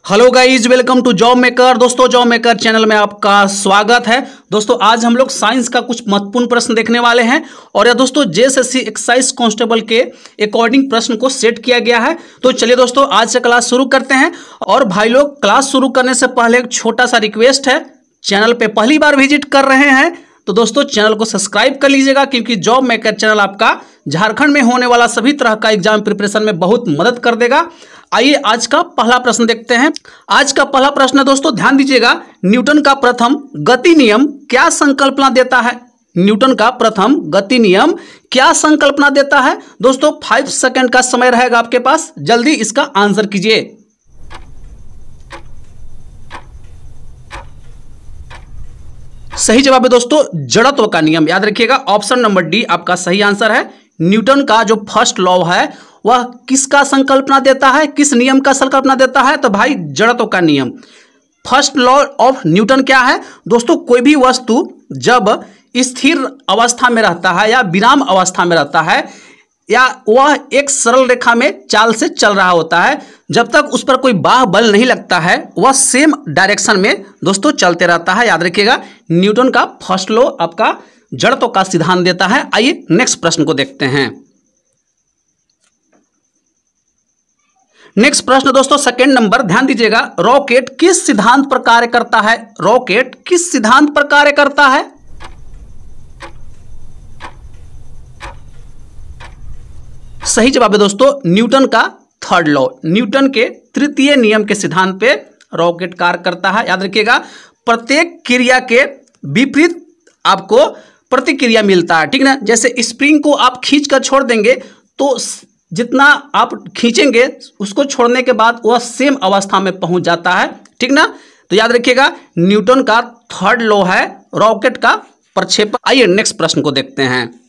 Hello guys, welcome to Job Maker. दोस्तों, Job Maker channel में आपका स्वागत है। दोस्तों, आज हम लोग साइंस का कुछ महत्वपूर्ण प्रश्न देखने वाले हैं और यह दोस्तों जेएसएससी एक्साइज कांस्टेबल के अकॉर्डिंग प्रश्न को सेट किया गया है। तो चलिए दोस्तों, आज से क्लास शुरू करते हैं। और भाई लोग, क्लास शुरू करने से पहले एक छोटा सा रिक्वेस्ट है, चैनल पे पहली बार विजिट कर रहे हैं तो दोस्तों चैनल को सब्सक्राइब कर लीजिएगा, क्योंकि जॉब मेकर चैनल आपका झारखंड में होने वाला सभी तरह का एग्जाम प्रिपरेशन में बहुत मदद कर देगा। आइए आज का पहला प्रश्न देखते हैं। आज का पहला प्रश्न है दोस्तों, ध्यान दीजिएगा। न्यूटन का प्रथम गति नियम क्या संकल्पना देता है? न्यूटन का प्रथम गति नियम क्या संकल्पना देता है? दोस्तों 5 सेकंड का समय रहेगा आपके पास, जल्दी इसका आंसर कीजिए। सही जवाब है दोस्तों जड़त्व का नियम। याद रखिएगा, ऑप्शन नंबर डी आपका सही आंसर है। न्यूटन का जो फर्स्ट लॉ है वह किसका संकल्पना देता है, किस नियम का संकल्पना देता है? तो भाई जड़त्व का नियम। फर्स्ट लॉ ऑफ न्यूटन क्या है दोस्तों? कोई भी वस्तु जब स्थिर अवस्था में रहता है या विराम अवस्था में रहता है या वह एक सरल रेखा में चाल से चल रहा होता है, जब तक उस पर कोई बाह्य बल नहीं लगता है वह सेम डायरेक्शन में दोस्तों चलते रहता है। याद रखिएगा, न्यूटन का फर्स्ट लॉ आपका जड़त्व का सिद्धांत देता है। आइए नेक्स्ट प्रश्न को देखते हैं। नेक्स्ट प्रश्न दोस्तों सेकंड नंबर, ध्यान दीजिएगा। रॉकेट किस सिद्धांत पर कार्य करता है? रॉकेट किस सिद्धांत पर कार्य करता है? सही जवाब है दोस्तों न्यूटन का थर्ड लॉ। न्यूटन के तृतीय नियम के सिद्धांत पे रॉकेट कार्य करता है। याद रखिएगा, प्रत्येक क्रिया के विपरीत आपको प्रतिक्रिया मिलता है, ठीक ना। जैसे स्प्रिंग को आप खींच कर छोड़ देंगे तो जितना आप खींचेंगे उसको छोड़ने के बाद वह सेम अवस्था में पहुंच जाता है, ठीक ना। तो याद रखिएगा, न्यूटन का थर्ड लॉ है रॉकेट का प्रक्षेपण। आइए नेक्स्ट प्रश्न को देखते हैं।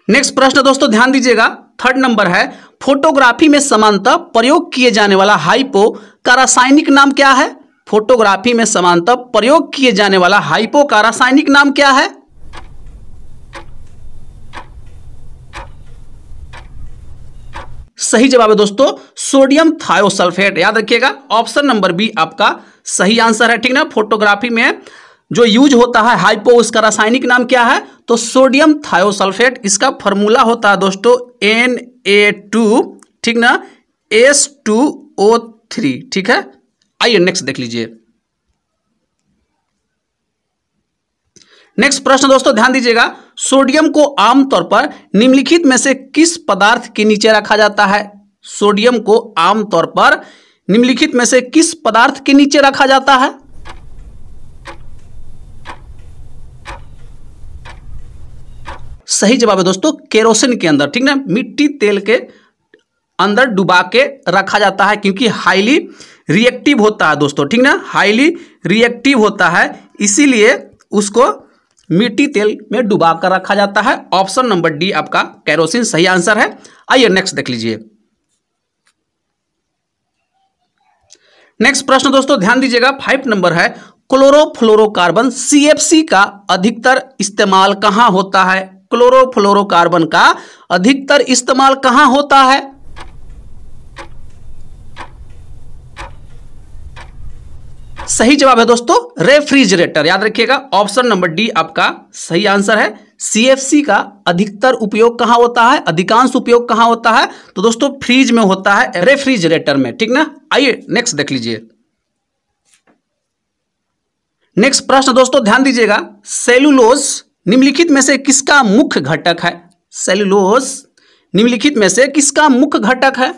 नेक्स्ट प्रश्न दोस्तों ध्यान दीजिएगा, थर्ड नंबर है। फोटोग्राफी में समानतः प्रयोग किए जाने वाला हाइपो का रासायनिक नाम क्या है? फोटोग्राफी में समानतः प्रयोग किए जाने वाला हाइपो का रासायनिक नाम क्या है? सही जवाब है दोस्तों सोडियम थायोसल्फेट। याद रखिएगा, ऑप्शन नंबर बी आपका सही आंसर है, ठीक ना। फोटोग्राफी में जो यूज होता है हाइपो, उसका रासायनिक नाम क्या है? तो सोडियम थायोसल्फेट। इसका फॉर्मूला होता है दोस्तों Na2, ठीक ना, S2O3, ठीक है। आइए नेक्स्ट देख लीजिए। नेक्स्ट प्रश्न दोस्तों ध्यान दीजिएगा। सोडियम को आमतौर पर निम्नलिखित में से किस पदार्थ के नीचे रखा जाता है? सोडियम को आमतौर पर निम्नलिखित में से किस पदार्थ के नीचे रखा जाता है? सही जवाब है दोस्तों केरोसिन के अंदर, ठीक ना। मिट्टी तेल के अंदर डुबा के रखा जाता है, क्योंकि हाईली रिएक्टिव होता है दोस्तों, ठीक ना। हाईली रिएक्टिव होता है, इसीलिए उसको मिट्टी तेल में डुबा कर रखा जाता है। ऑप्शन नंबर डी आपका केरोसिन सही आंसर है। आइए नेक्स्ट देख लीजिए। नेक्स्ट प्रश्न दोस्तों ध्यान दीजिएगा, 5 नंबर है। क्लोरोफ्लोरोकार्बन CFC का अधिकतर इस्तेमाल कहां होता है? क्लोरोफ्लोरोकार्बन का अधिकतर इस्तेमाल कहां होता है? सही जवाब है दोस्तों रेफ्रिजरेटर। याद रखिएगा, ऑप्शन नंबर डी आपका सही आंसर है। CFC का अधिकतर उपयोग कहां होता है, अधिकांश उपयोग कहां होता है? तो दोस्तों फ्रीज में होता है, रेफ्रिजरेटर में, ठीक ना। आइए नेक्स्ट देख लीजिए। नेक्स्ट प्रश्न दोस्तों ध्यान दीजिएगा। सेलुलोज निम्नलिखित में से किसका मुख्य घटक है? सेलुलोज निम्नलिखित में से किसका मुख्य घटक है?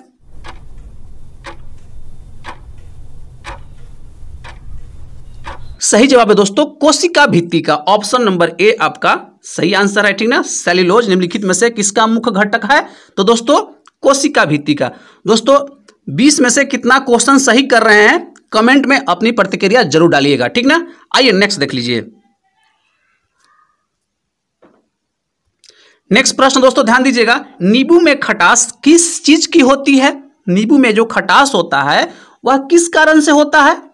सही जवाब है दोस्तों कोशिका भित्ति का। ऑप्शन नंबर ए आपका सही आंसर है, ठीक ना। सेल्यूलोज निम्नलिखित में से किसका मुख्य घटक है? तो दोस्तों कोशिका भित्ति का। दोस्तों 20 में से कितना क्वेश्चन सही कर रहे हैं कमेंट में अपनी प्रतिक्रिया जरूर डालिएगा, ठीक ना। आइए नेक्स्ट देख लीजिए। नेक्स्ट प्रश्न दोस्तों ध्यान दीजिएगा। नींबू में खटास किस चीज की होती है? नींबू में जो खटास होता है वह किस कारण से होता है?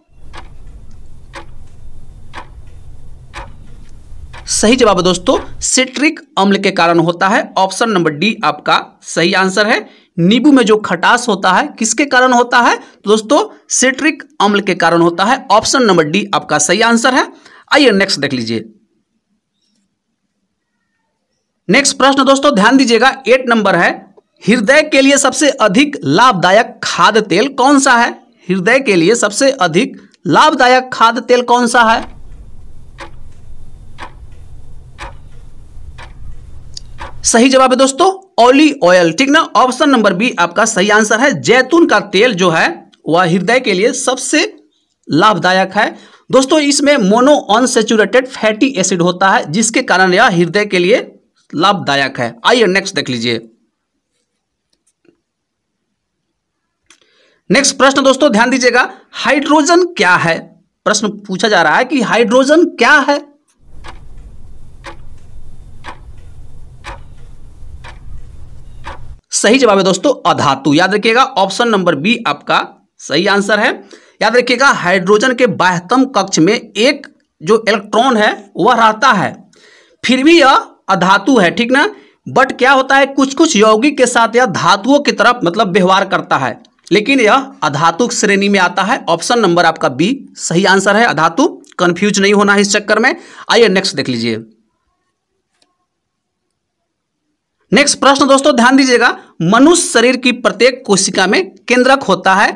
सही जवाब है दोस्तों सिट्रिक अम्ल के कारण होता है। ऑप्शन नंबर डी आपका सही आंसर है। नींबू में जो खटास होता है किसके कारण होता है? तो दोस्तों सिट्रिक अम्ल के कारण होता है। ऑप्शन नंबर डी आपका सही आंसर है। आइए नेक्स्ट देख लीजिए। नेक्स्ट प्रश्न दोस्तों ध्यान दीजिएगा, 8 नंबर है, हृदय के लिए सबसे अधिक लाभदायक खाद्य तेल कौन सा है? हृदय के लिए सबसे अधिक लाभदायक खाद्य तेल कौन सा है? सही जवाब है दोस्तों ऑलिव ऑयल, ठीक ना। ऑप्शन नंबर बी आपका सही आंसर है। जैतून का तेल जो है वह हृदय के लिए सबसे लाभदायक है दोस्तों। इसमें मोनो अनसैचुरेटेड फैटी एसिड होता है जिसके कारण यह हृदय के लिए लाभदायक है। आइए नेक्स्ट देख लीजिए। नेक्स्ट प्रश्न दोस्तों ध्यान दीजिएगा, हाइड्रोजन क्या है? प्रश्न पूछा जा रहा है कि हाइड्रोजन क्या है? सही जवाब है दोस्तों अधातु। याद रखिएगा ऑप्शन नंबर बी आपका सही आंसर है। याद रखिएगा हाइड्रोजन के बाह्यतम कक्ष में एक जो इलेक्ट्रॉन है वह रहता है, फिर भी यह अधातु है, ठीक ना। बट क्या होता है, कुछ कुछ यौगिक के साथ यह धातुओं की तरफ मतलब व्यवहार करता है, लेकिन यह अधातु श्रेणी में आता है। ऑप्शन नंबर आपका बी सही आंसर है, अधातु। कंफ्यूज नहीं होना है इस चक्कर में। आइए नेक्स्ट देख लीजिए। नेक्स्ट प्रश्न दोस्तों ध्यान दीजिएगा, मनुष्य शरीर की प्रत्येक कोशिका में केंद्रक होता है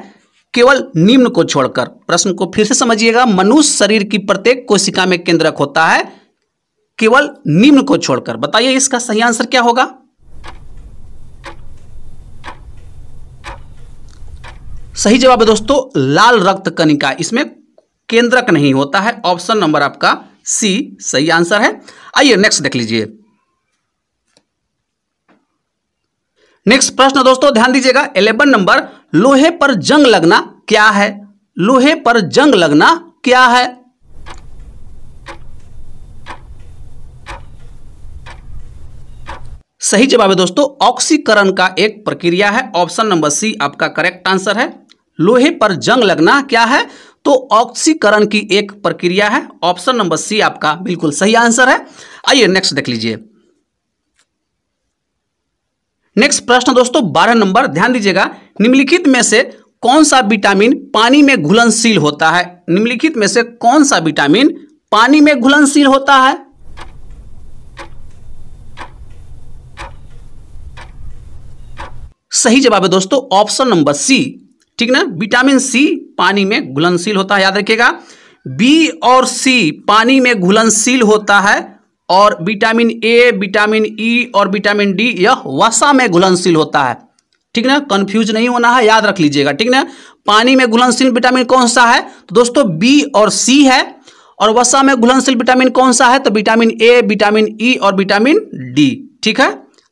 केवल निम्न को छोड़कर। प्रश्न को फिर से समझिएगा, मनुष्य शरीर की प्रत्येक कोशिका में केंद्रक होता है केवल निम्न को छोड़कर। बताइए इसका सही आंसर क्या होगा? सही जवाब है दोस्तों लाल रक्त कणिका, इसमें केंद्रक नहीं होता है। ऑप्शन नंबर आपका सी सही आंसर है। आइए नेक्स्ट देख लीजिए। नेक्स्ट प्रश्न दोस्तों ध्यान दीजिएगा, 11 नंबर, लोहे पर जंग लगना क्या है? लोहे पर जंग लगना क्या है? सही जवाब है दोस्तों ऑक्सीकरण का एक प्रक्रिया है। ऑप्शन नंबर सी आपका करेक्ट आंसर है। लोहे पर जंग लगना क्या है? तो ऑक्सीकरण की एक प्रक्रिया है। ऑप्शन नंबर सी आपका बिल्कुल सही आंसर है। आइए नेक्स्ट देख लीजिए। नेक्स्ट प्रश्न दोस्तों 12 नंबर, ध्यान दीजिएगा, निम्नलिखित में से कौन सा विटामिन पानी में घुलनशील होता है? निम्नलिखित में से कौन सा विटामिन पानी में घुलनशील होता है? सही जवाब है दोस्तों ऑप्शन नंबर सी, ठीक ना। विटामिन सी पानी में घुलनशील होता है। याद रखिएगा बी और सी पानी में घुलनशील होता है और विटामिन ए, विटामिन ई और विटामिन डी यह वसा में घुलनशील होता है, ठीक ना। कंफ्यूज नहीं होना है, याद रख लीजिएगा, ठीक ना। पानी में घुलनशील विटामिन कौन सा है? तो दोस्तों बी और सी है। और वसा में घुलनशील विटामिन कौन सा है? तो विटामिन ए, विटामिन ई और विटामिन डी, ठीक है।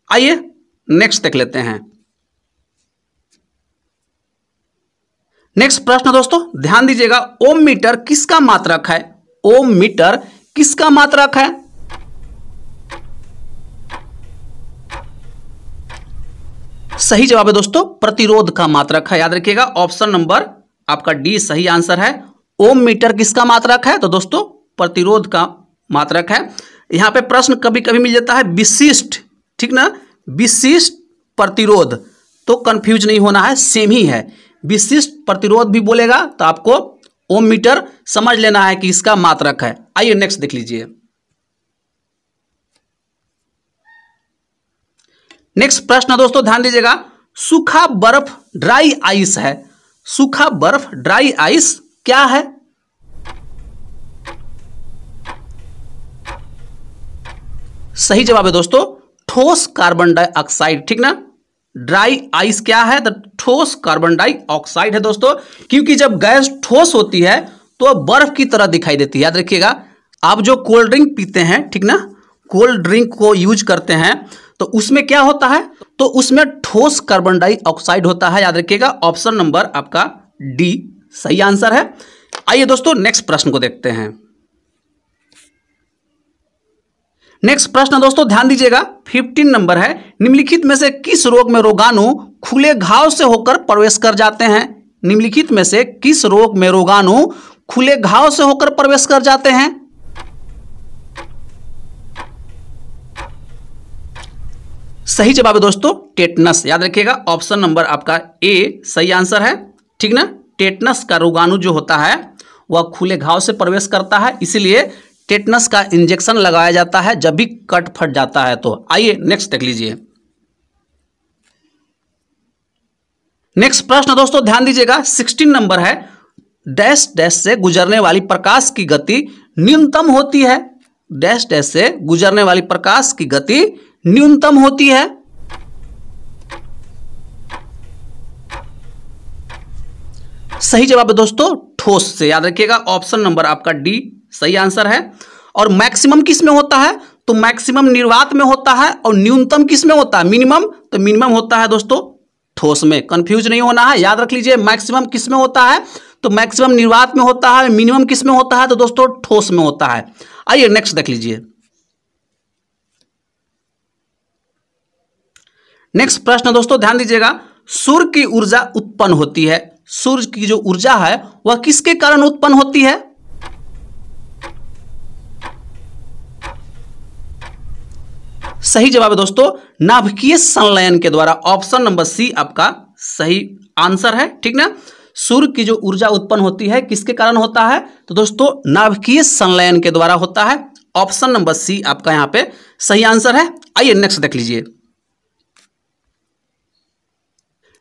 आइए नेक्स्ट देख लेते हैं। नेक्स्ट प्रश्न दोस्तों ध्यान दीजिएगा, ओम मीटर किसका मात्रक है? ओम मीटर किसका मात्रक है? सही जवाब है दोस्तों प्रतिरोध का मात्रक है। याद रखिएगा ऑप्शन नंबर आपका डी सही आंसर है। ओम मीटर किसका मात्रक है? तो दोस्तों प्रतिरोध का मात्रक है। यहां पे प्रश्न कभी कभी मिल जाता है विशिष्ट, ठीक ना, विशिष्ट प्रतिरोध, तो कंफ्यूज नहीं होना है, सेम ही है। विशिष्ट प्रतिरोध भी बोलेगा तो आपको ओम मीटर समझ लेना है कि इसका मात्रक है। आइए नेक्स्ट देख लीजिए। नेक्स्ट प्रश्न दोस्तों ध्यान दीजिएगा, सूखा बर्फ ड्राई आइस है। सूखा बर्फ ड्राई आइस क्या है? सही जवाब है दोस्तों ठोस कार्बन डाइऑक्साइड, ठीक ना। ड्राई आइस क्या है? तो ठोस कार्बन डाइऑक्साइड है दोस्तों, क्योंकि जब गैस ठोस होती है तो बर्फ की तरह दिखाई देती है। याद रखिएगा आप जो कोल्ड ड्रिंक पीते हैं, ठीक ना, कोल्ड ड्रिंक को यूज करते हैं तो उसमें क्या होता है? तो उसमें ठोस कार्बन डाइऑक्साइड होता है। याद रखिएगा ऑप्शन नंबर आपका डी सही आंसर है। आइए दोस्तों नेक्स्ट प्रश्न को देखते हैं। नेक्स्ट प्रश्न दोस्तों ध्यान दीजिएगा 15 नंबर है, निम्नलिखित में से किस रोग में रोगाणु खुले घाव से होकर प्रवेश कर जाते हैं? निम्नलिखित में से किस रोग में रोगाणु खुले घाव से होकर प्रवेश कर जाते हैं? सही जवाब है दोस्तों टेटनस। याद रखिएगा ऑप्शन नंबर आपका ए सही आंसर है, ठीक ना। टेटनस का रोगाणु जो होता है वह खुले घाव से प्रवेश करता है, इसीलिए टेटनस का इंजेक्शन लगाया जाता है जब भी कट फट जाता है। तो आइए नेक्स्ट देख लीजिए। नेक्स्ट प्रश्न दोस्तों ध्यान दीजिएगा, 16 नंबर है। डैश डैश से गुजरने वाली प्रकाश की गति न्यूनतम होती है। डैश डैश से गुजरने वाली प्रकाश की गति न्यूनतम होती है। सही जवाब है दोस्तों ठोस से। याद रखिएगा ऑप्शन नंबर आपका डी सही आंसर है। और मैक्सिमम किस में होता है? तो मैक्सिमम निर्वात में होता है। और न्यूनतम किस में होता है? मिनिमम। तो मिनिमम होता है दोस्तों ठोस में। कंफ्यूज नहीं होना है, याद रख लीजिए मैक्सिमम किस में होता है? तो मैक्सिमम निर्वात में होता है। मिनिमम किस में होता है? तो दोस्तों ठोस में होता है। आइए नेक्स्ट देख लीजिए। नेक्स्ट प्रश्न दोस्तों ध्यान दीजिएगा, सूर्य की ऊर्जा उत्पन्न होती है। सूर्य की जो ऊर्जा है वह किसके कारण उत्पन्न होती है? सही जवाब है दोस्तों नाभिकीय संलयन के द्वारा। ऑप्शन नंबर सी आपका सही आंसर है, ठीक ना। सूर्य की जो ऊर्जा उत्पन्न होती है किसके कारण होता है? तो दोस्तों नाभिकीय संलयन के द्वारा होता है। ऑप्शन नंबर सी आपका यहां पे सही आंसर है। आइए नेक्स्ट देख लीजिए।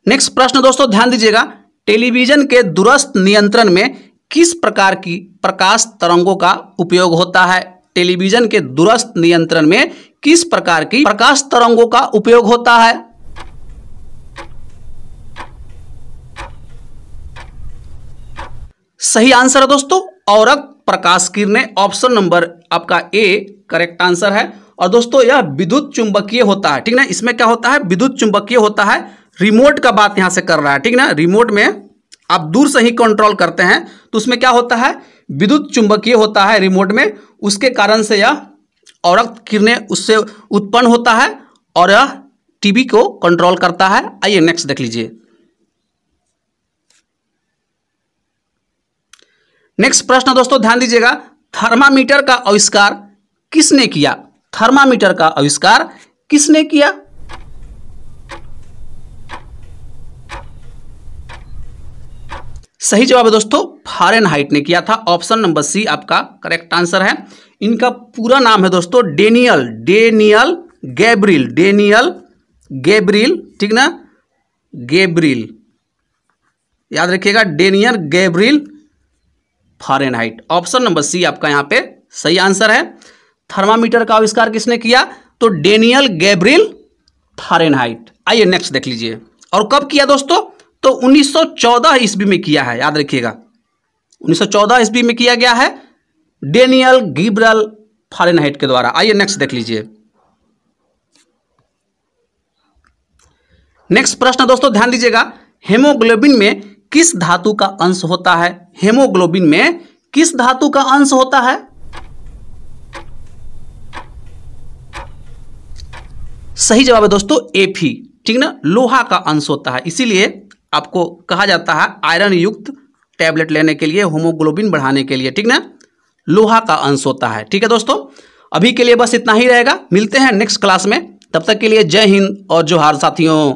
नेक्स्ट प्रश्न दोस्तों ध्यान दीजिएगा, टेलीविजन के दूरस्थ नियंत्रण में किस प्रकार की प्रकाश तरंगों का उपयोग होता है? टेलीविजन के दूरस्थ नियंत्रण में किस प्रकार की प्रकाश तरंगों का उपयोग होता है? सही आंसर है दोस्तों औरक प्रकाश किरणें। ऑप्शन नंबर आपका ए करेक्ट आंसर है। और दोस्तों यह विद्युत चुंबकीय होता है, ठीक ना। इसमें क्या होता है? विद्युत चुंबकीय होता है। रिमोट का बात यहां से कर रहा है, ठीक ना। रिमोट में आप दूर से ही कंट्रोल करते हैं तो उसमें क्या होता है? विद्युत चुंबकीय होता है रिमोट में। उसके कारण से यह औरक किरणें उससे उत्पन्न होता है और यह टीवी को कंट्रोल करता है। आइए नेक्स्ट देख लीजिए। नेक्स्ट प्रश्न दोस्तों ध्यान दीजिएगा, थर्मामीटर का आविष्कार किसने किया? थर्मामीटर का आविष्कार किसने किया? सही जवाब है दोस्तों फारेनहाइट ने किया था। ऑप्शन नंबर सी आपका करेक्ट आंसर है। इनका पूरा नाम है दोस्तों डेनियल गैब्रियल, ठीक ना। गैब्रियल, याद रखिएगा Daniel Gabriel Fahrenheit. Option number C आपका यहां पे सही आंसर है। थर्मामीटर का आविष्कार किसने किया? तो डेनियल गैब्रियल फारेनहाइट। आइए नेक्स्ट देख लीजिए। और कब किया दोस्तों? तो 1914 ईस्वी में किया है। याद रखिएगा 1914 ईस्वी में किया गया है डेनियल गैब्रियल फारेनहाइट के द्वारा। आइए नेक्स्ट देख लीजिए। नेक्स्ट प्रश्न दोस्तों ध्यान दीजिएगा, हेमोग्लोबिन में किस धातु का अंश होता है? हेमोग्लोबिन में किस धातु का अंश होता है? सही जवाब है दोस्तों एफी, ठीक ना। लोहा का अंश होता है, इसीलिए आपको कहा जाता है आयरन युक्त टैबलेट लेने के लिए, हेमोग्लोबिन बढ़ाने के लिए, ठीक ना। लोहा का अंश होता है, ठीक है दोस्तों। अभी के लिए बस इतना ही रहेगा, मिलते हैं नेक्स्ट क्लास में। तब तक के लिए जय हिंद और जोहार साथियों।